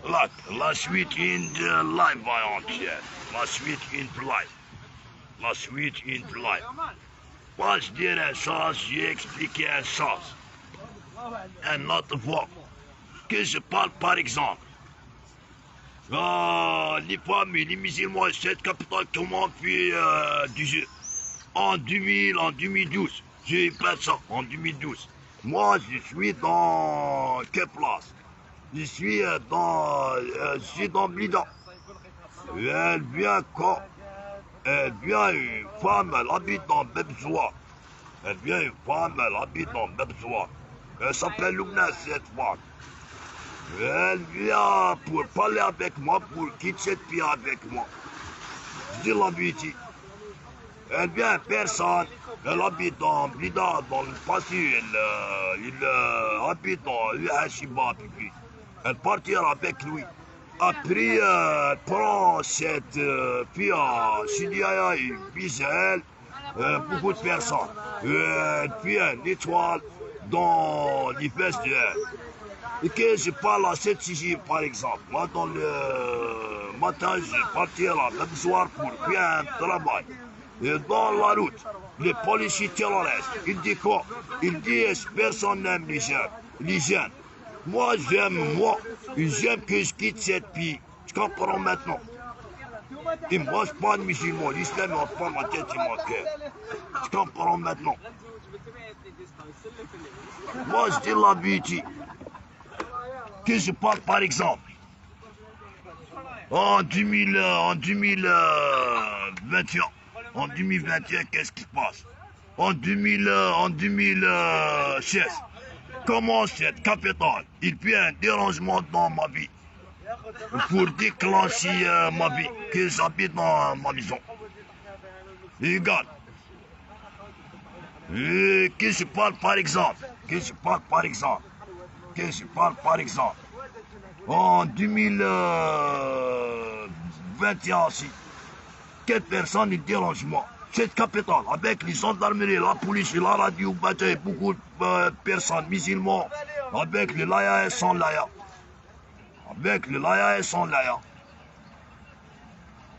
Look, la suite in the live entière. La suite in live. La suite in live. Moi, je dis un sens, j'ai expliqué un sens. Un autre fois. Que je parle par exemple. Les femmes et les musulmans, cette capitale, comment fait en 2000, en 2012. J'ai fait ça en 2012. Moi, je suis dans quelle place? Je suis dans Blida. Elle vient quand? Elle vient une femme, elle habite dans Bebzoua. Elle vient une femme, elle habite dans Bebzoua. Elle s'appelle Lumna, cette femme. Elle vient pour parler avec moi, pour quitter cette fille avec moi. Je dis la vérité. Elle vient personne. Elle habite dans Blida, dans le passé. Elle habite dans Hashiba, pipi. Elle partira avec lui. Après, elle prend cette fille à Sidiaya et puis elle, beaucoup de personnes. Elle fait une étoile dans les fesses d'elle. Et que je parle à cette fille, par exemple. Moi, dans le matin, je partirai le soir pour faire un travail. Et dans la route, les policiers terroristes, ils disent quoi? Ils disent personne n'aime les jeunes. Les jeunes. Moi, j'aime que je quitte cette vie. Tu comprends maintenant? Et moi, je suis pas un musulman. L'islam n'a pas ma tête et mon cœur. Tu comprends maintenant? Moi, je dis la vérité. Que je parle par exemple. En 2021. En 2021, qu'est-ce qui se passe? En 2016. Comment cette capitale, il fait un dérangement dans ma vie pour déclencher ma vie, que j'habite dans ma maison. Et regarde, que je parle par exemple, en 2021 aussi, quelle personne est dérangement? Cette capitale, avec les gendarmeries, la police, la radio, beaucoup de personnes musulmans, avec les laya et sans laya. Avec les laya et sans laya.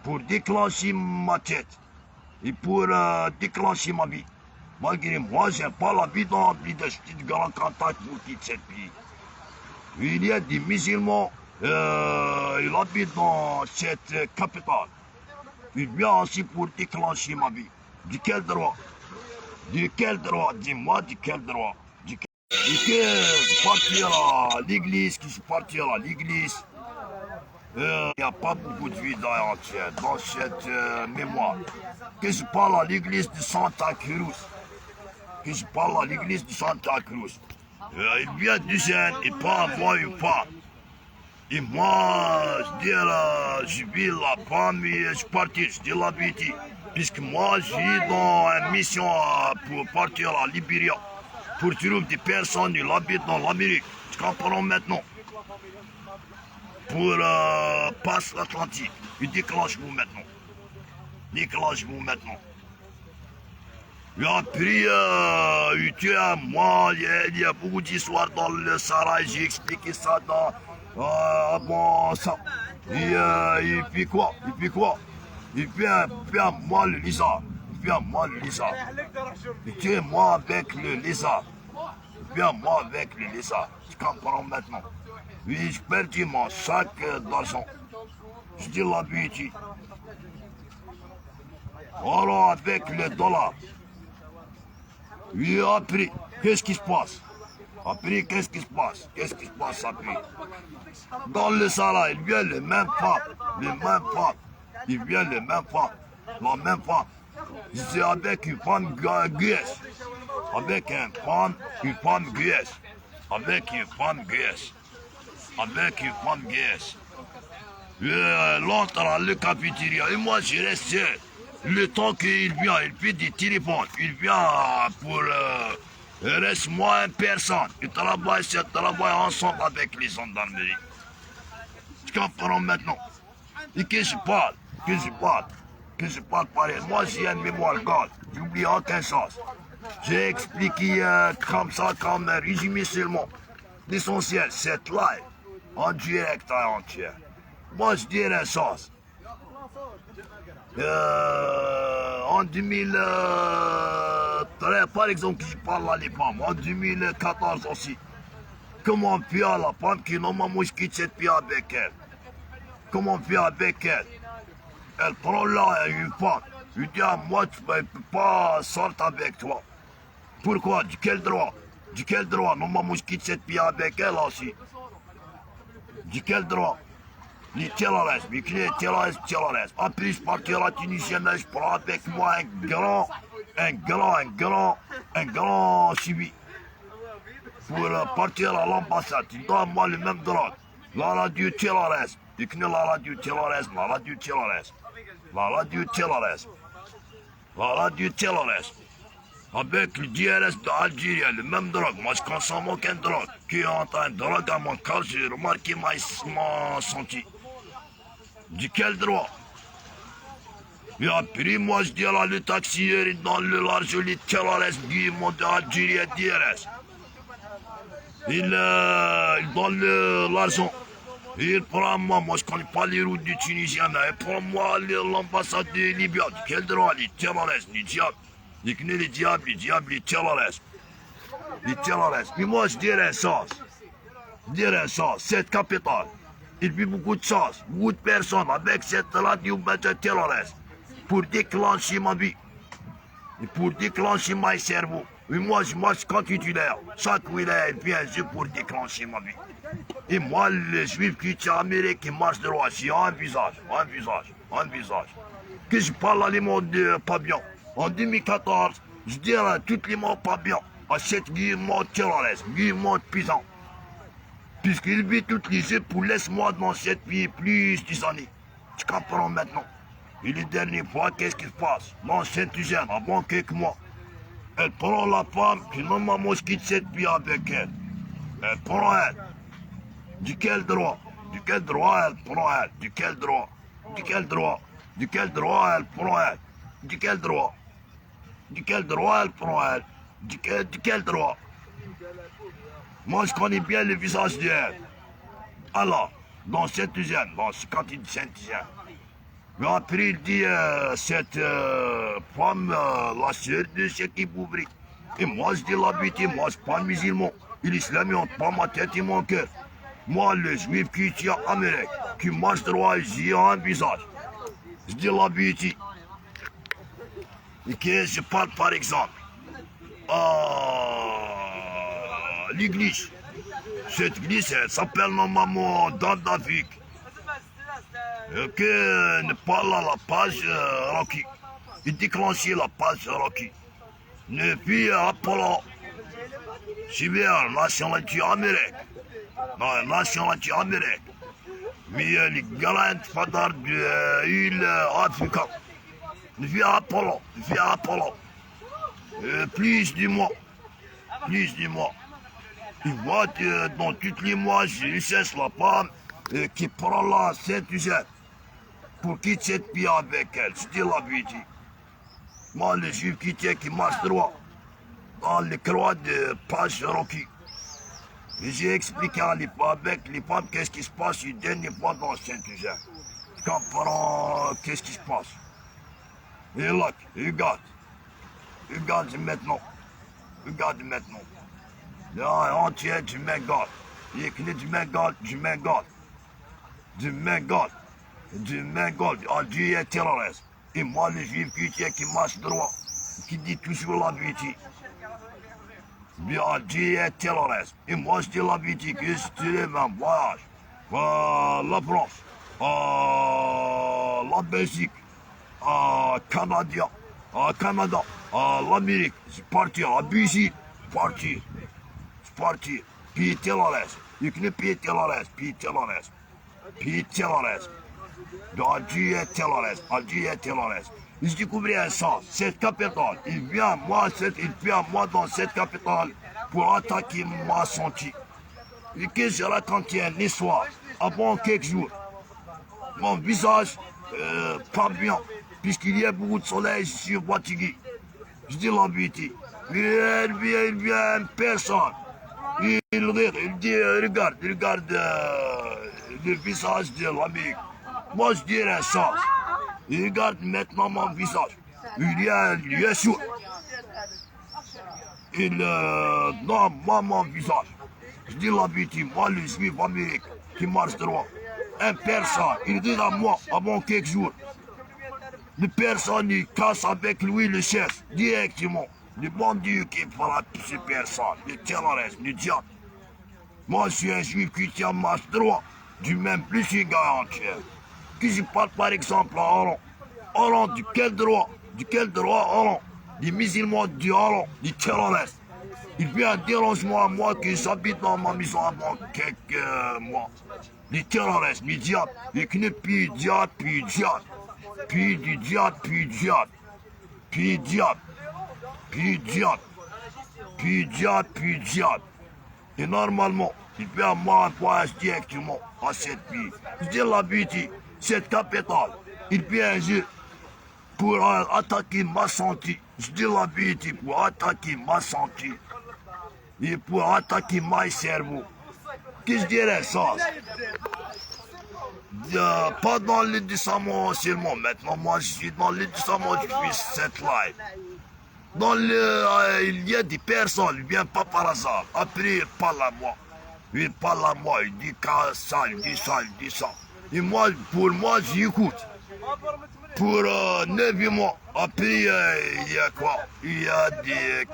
Pour déclencher ma tête et pour déclencher ma vie. Malgré moi, je n'ai pas la vie dans la vie de cette grande contact pour quitter cette vie. Il y a des musulmans, ils habitent dans cette capitale. Il vient aussi pour déclencher ma vie. De quel droit? De quel droit? Dis-moi, de quel droit? Et que je partira à l'église, il n'y a pas beaucoup de vie dans cette mémoire. Que je parle à l'église de Santa Cruz. Il vient du jeune, il pas moi une femme. Et moi, je vis la femme et je partis, je dis la vérité. Puisque moi, je suis dans une mission pour partir à Libéria, pour trouver des personnes qui habitent dans l'Amérique. Tu comprends maintenant? Pour passer l'Atlantique. Et déclenche-vous maintenant. Et après, moi, il y a beaucoup d'histoires dans le Sahara, j'ai expliqué ça avant ça. Et puis quoi? Il fait moi le lézard. Il tue moi avec le lézard. Tu comprends maintenant? Oui, je perds mon sac d'argent. Je dis la vérité. Alors avec le dollar. Oui, après, qu'est-ce qui se passe? Après? Dans le Sahara, il vient la même femme. C'est avec une femme guyesse. L'autre à la cafétéria. Et moi, je reste seul. Le temps qu'il vient, il fait des téléphones. Il vient pour... reste-moi une personne. Il travaille ensemble avec les gendarmeries. Tu comprends maintenant? Et que je parle pareil. Moi, j'ai une mémoire God. J'oublie aucun sens. J'ai expliqué comme ça, comme résumé seulement. L'essentiel, cette live. En direct et entier. Moi, je dirais ça. En 2013, par exemple, je parle à les femmes. En 2014 aussi. Comment faire la femme qui normalement je quitte cette vie avec elle? Comment faire avec elle? Elle prend là une femme. Je dis à moi, tu ne peux pas sortir avec toi. Pourquoi? De quel droit? De quel droit? Normalement je quitte cette vie avec elle aussi. De quel droit? Les terroristes, mais qui est terroriste. En plus, partir à la Tunisienne, je prends avec moi un grand civil. Pour partir à l'ambassade, il donne moi le même droit. La radio terroriste. Il connaît la radio terroriste, la radio terroriste. La radio terroriste. La radio terroriste. Avec le DRS d'Algérie, le même drogue. Moi, je consomme aucune drogue. Qui entend une drogue à mon corps, j'ai remarqué ma senti. De quel droit? Et après, moi, je dis à le taxieur dans le large, les terroristes du monde d'Algérie DRS. Il donne l'argent. Il prend moi je connais pas les routes du Tunisien, il prend moi l'ambassade de Libye. De quel droit? Les terroristes, les diables. Il connaît les diables, les terroristes. Les terroristes. Mais moi je dirais ça. Cette capitale. Il vit beaucoup de choses, beaucoup de personnes avec cette radio terroriste pour déclencher ma vie. Et pour déclencher mon cerveau. Et moi, je marche quand titulaire. Chaque wilaya vient juste pour déclencher ma vie. Et moi, le juif qui est en Amérique, qui marche droit, j'ai un visage. Que je parle à les mots de pas bien. En 2014, je dirais tous les mots pas bien. À cette guillemot terroriste, guillemot puissant. Puisqu'il vit toutes les jours pour laisse-moi dans cette vie plus des années. Tu comprends maintenant? Et les dernières fois, qu'est-ce qui se passe? Dans Saint-Eugène, avant quelques mois, elle prend la femme qui normalement je quitte cette vie avec elle. Elle prend elle. De quel droit? De quel droit elle prend elle? De quel droit? De quel droit? De quel droit elle prend elle? De quel droit? De quel droit elle prend elle? De quel droit? Moi je connais bien le visage d'elle. Alors, dans Saint-Eugène, quand il dit Saint-Eugène. Mais après, il dit, cette femme, la sœur de cette ouvrier. Et moi, je dis la vérité, moi, je ne suis pas musulman. Et l'islam, il n'entre pas ma tête et mon cœur. Moi, le juif qui est en Amérique, qui marche droit, j'ai un visage. Je dis la vérité. Et que je parle, par exemple, à l'église. Cette église, elle s'appelle normalement Dame d'Afrique. Que ne parle à la page Rocky. Il déclenchait la page Rocky. Ne puis Apollo. C'est bien, nationalité Amérique. Non, nationalité Amérique. Mais les galants fadar de l'île Afrique. Ne puis Apollo. Plus du mois. Il voit dans tous les mois, je cherche la femme qui prend la Saint-Eugène. Pour quitter cette vie avec elle, je dis la vérité. Moi, le juif qui marche droit dans les croix de page Rocky. J'ai expliqué à avec les femmes qu'est-ce qui se passe une dernière fois dans Saint-Eugène. Tu comprends qu'est-ce qui se passe. Et là, regarde maintenant. Là, entier, du Bengale. Il est du Bengale. Algérie est terroriste. Et moi, le juif qui marche droit, qui dit toujours la vérité. Mais Algérie est terroriste. Et moi, je dis la vérité, que je dirais un voyage à la France, à la Belgique, à Canada, à l'Amérique. C'est parti, à Belgique, c'est parti. Pays terroriste. Il connaît pays terroriste. Algérie est terroriste. Je découvrais ça, cette capitale. Il vient moi dans cette capitale pour attaquer ma santé. Et que je raconte une histoire avant quelques jours. Mon visage, pas bien, puisqu'il y a beaucoup de soleil, je suis fatigué. Je dis la vérité. Il vient une personne Il rire, il dit, regarde, le visage de l'Amérique. Moi, je dirais ça. Il regarde maintenant mon visage. Il y a Yeshua. Non, moi, mon visage. Je dis la vérité, moi, le juif américain qui marche droit. Un persan, il dit à moi, avant quelques jours, le persan, il casse avec lui le chef, directement. Le bandit qui frappe ce persan, le terroriste, le diable. Moi, je suis un juif qui tient marche droit, du même plus une garantie. Que je parle par exemple à Hollande. Hollande, du quel droit Hollande? Les musulmans du Hollande, les terroristes. Il fait un dérangement à moi que j'habite dans ma maison avant quelques mois. Les terroristes, les diables, les knus, puis diable, puis diable. Puis du diable, puis diable. Puis diable. Puis diable. Puis diable, puis diable. Et normalement, il fait à moi un voyage directement à cette ville. Je dis la vérité, cette capitale, il fait un jeu pour attaquer ma santé. Je dis la vérité, pour attaquer ma santé. Et pour attaquer mon cerveau. Qu'est-ce que je dirais ça? Pas dans le décembre seulement. Maintenant, moi, je suis dans le décembre, je fais cette live. Il y a des personnes, ils ne viennent pas par hasard. Après, ils parlent à moi. Il dit ça, il dit ça, il dit ça. Et moi, pour moi, j'écoute. Pour 9 mois. Après, il y a quoi? Il y a des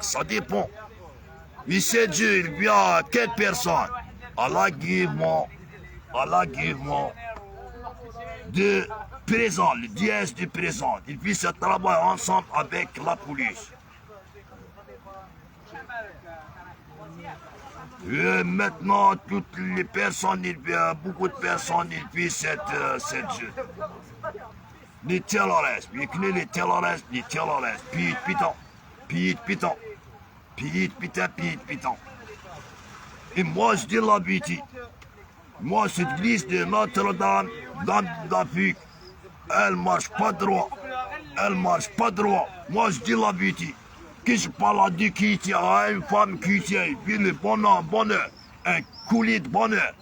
ça dépend. Il sait Dieu, il vient quelle personne? Allah give moi de présent, le dièse du présent. Il fait ce travail ensemble avec la police. Et maintenant, toutes les personnes, beaucoup de personnes, ils font cette jeu. Les terroristes, ils connaissent les terroristes, Piton. Et moi, je dis la vérité. Moi, cette église de Notre-Dame, d'Afrique, elle marche pas droit. Moi, je dis la vérité. Que je parle à Dieu qui tient, à une femme qui tient, puis le bonheur, un coulis de bonheur.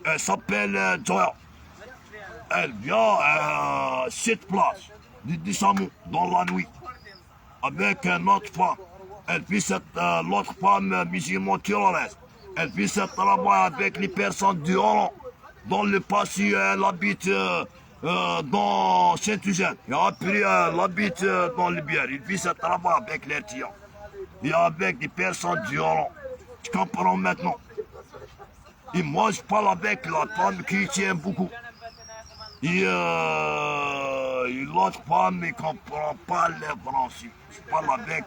Elle s'appelle Zoya. Elle vient à cette place de Dissamou, dans la nuit, avec une autre femme. Elle fait l'autre femme musulmane terroriste. Elle fait ce travail avec les personnes du Hollande. Dans le passé, elle habite dans Saint-Eugène. Et après, elle habite dans le Bière. Il fait ce travail avec les tiens. Et avec des personnes du Hollande. Tu comprends maintenant? Et moi, je parle avec la femme qui tient beaucoup. Et l'autre femme ne comprend pas le français. Je parle avec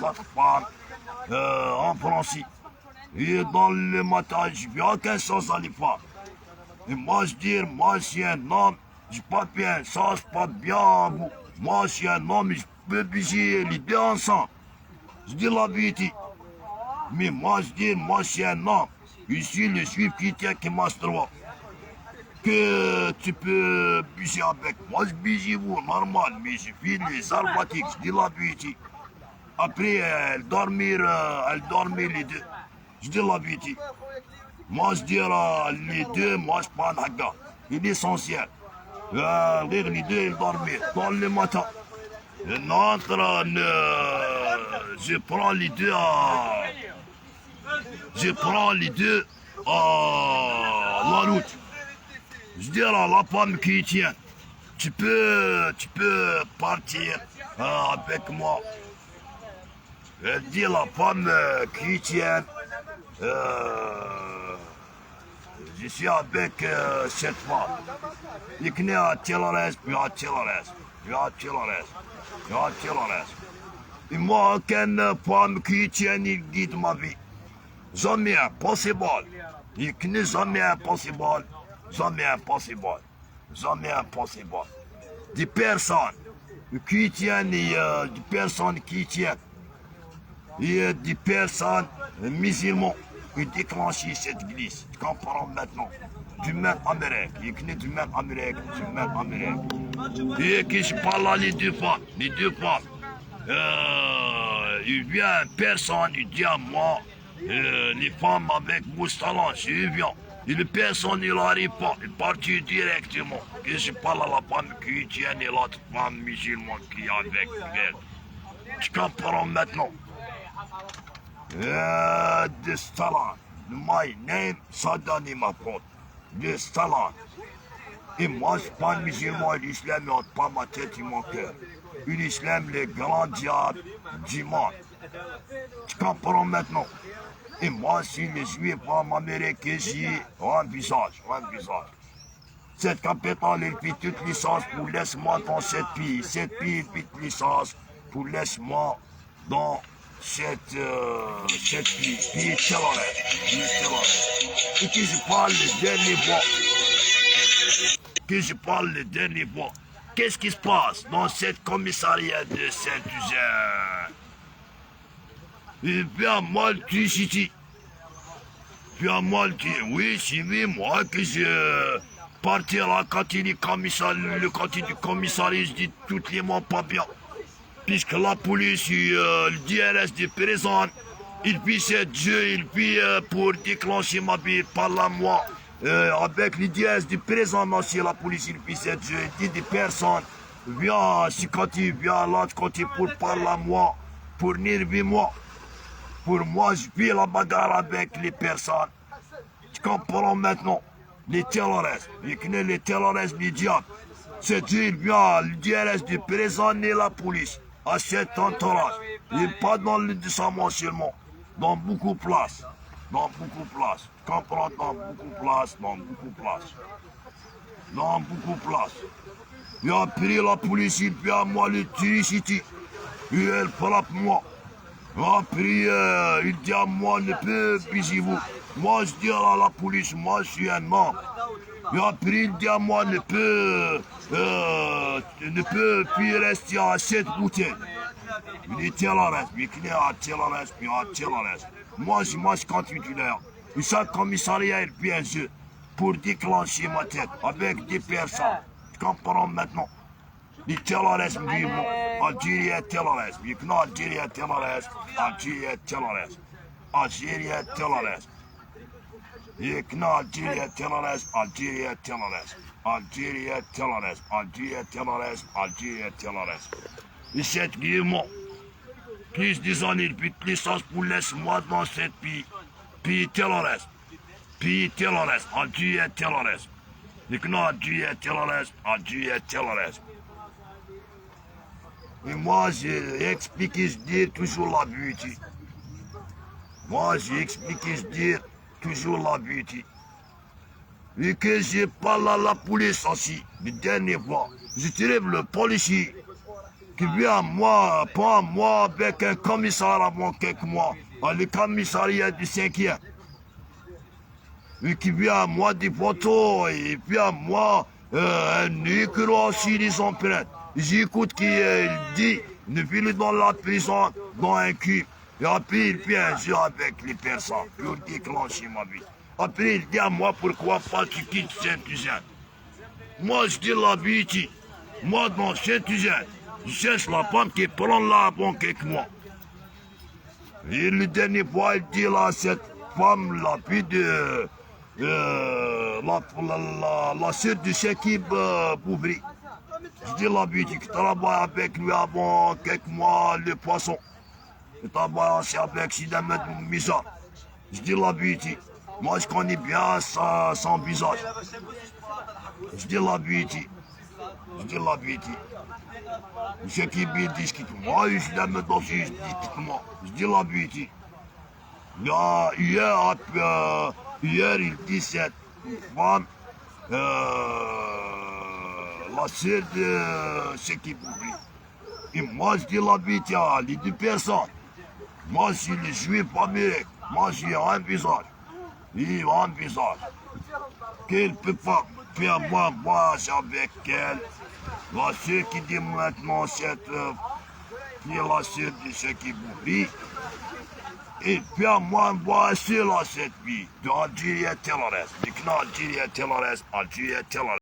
l'autre femme en français. Et dans le matin, je n'ai aucune chose à les faire. Et moi, je dis, moi, je suis un homme, je pas bien, ça, c'est pas bien. Moi, je suis un homme, je peux bouger les deux ensemble. Je dis la vérité. Mais moi, je dis, moi, je suis un homme. Je suis le juif qui marche droit. Que tu peux bouger avec moi, je bouge vous, normal, mais je fais les aromatiques, je dis la vérité. Après, elle dormir les deux. Je dis la vérité. Moi, je dis les deux, moi, je prends un gars. C'est l'essentiel. Les deux, ils dorment dans le matin. Je prends les deux à la route. Je dis à la femme qui tient, tu peux partir avec moi. Elle dit à la femme qui tient, je suis avec cette femme. Il connaît un terroriste, puis un terroriste. Et moi, aucune femme qui tient, il guide ma vie. Jamais impossible. Il connaît jamais impossible. Des personnes qui tiennent, des personnes qui tiennent. Et des personnes musulmanes qui déclenchent cette église. Tu comprends maintenant? Du même Amérique. Il connaît du même Amérique. Et que je parle à les deux femmes. Il vient une personne, il dit à moi, Les femmes avec moustalan, je viens. Et le personne, il n'arrive pas. Il est parti directement. Et je parle à la femme chrétienne et l'autre femme musulmane qui est avec elle. Tu comprends maintenant? The Salah. My name, Sadani Mafot. The Salah. Et moi, je parle musulman et l'islam n'est pas ma tête et mon cœur. L'islam, les grands diables du monde. Tu comprends maintenant? Et moi, si les juifs vont m'américain, j'y un visage. Cette capitale, elle fait toute licence pour laisse-moi dans cette pays. Cette pays, elle fait licence pour laisse-moi dans cette pays. Pays terroriste. Et que je parle le dernier fois. Qu'est-ce qui se passe dans cette commissariat de Saint-Eugène? Il vient Malti-City. Oui, c'est moi que je parti à la cantine du commissariat, je dis tout les mots pas bien. Puisque la police, le DRS de présent, il fit cette jeu, il fit pour déclencher ma vie par la moi. Avec le DRS de présent, aussi la police, il fit cette jeu, il dit des personnes, viens, si côté, viens l'autre côté pour parler à moi, pour nerver moi. Pour moi, je vis la bagarre avec les personnes. Tu comprends maintenant? Les terroristes. Je connais les terroristes du diable. C'est Dieu, il vient, le DRS de présent et la police. À cet entourage. Il n'est pas dans le décemment seulement. Dans beaucoup de places. Tu comprends? Dans beaucoup de places. Il a pris la police, il vient à moi le City. Et elle frappe moi. Après, il dit à moi, ne peut bisez-vous. Moi, je dis à la police, moi, je suis un homme. Et après, il dit à moi, ne peut plus rester à cette bouteille. Il est terroriste, il est un terroriste. Moi, je continue là. Et chaque commissariat, il fait un jeu pour déclencher ma tête avec des personnes. Tu comprends maintenant? Les terroristes me disent, Algérie est terroriste. You know Algérie est terroriste. Algérie est terroriste. You know Algérie est terroriste. Algérie est terroriste. Et cette guillemot, plus des années, plus de licence pour laisse-moi dans cette pays. Pays terroriste. Algérie est terroriste. You know Algérie est terroriste. Et moi, j'ai expliqué, je dis toujours la vérité. Et que je parle à la police aussi, la dernière fois. Je trouve le policier qui vient à moi, pas moi, avec un commissaire avant quelques mois, à le commissariat du 5e. Et qui vient à moi des photos, et puis à moi, un micro aussi des empreintes. J'écoute qu'il dit, ne file dans la prison, dans un cul. Et après, il fait un jeu avec les personnes pour déclencher ma vie. Après, il dit à moi, pourquoi pas tu quittes Saint-Eugène? Moi, je dis la vérité. Moi, dans Saint-Eugène, je cherche la femme qui prend là avant quelques mois. Et le dernier fois, il dit là, cette femme, la fille de... la sœur de Chekib Bouvri. Je dis la vérité, que tu travailles avec lui avant quelques mois, le poisson. Tu travailles aussi avec Sidamed Misa. Je dis la vérité. Moi, je connais bien son visage. Je dis la vérité. Ce qui discute. Moi, je l'aime dans ce discutement. Je dis la vérité. Hier, il dit cette femme, la sœur de ce qui publie. Et moi, je dis la vérité à les deux personnes. Moi, je suis le juif américain. Moi, j'ai un visage. Il a un visage. Qu'elle ne peut pas faire moi avec elle. La sœur qui dit maintenant cette qui est la sœur de ce qui publie. Et puis moi, moi, c'est là cette vie. Algérie est terroriste. Algérie est terroriste.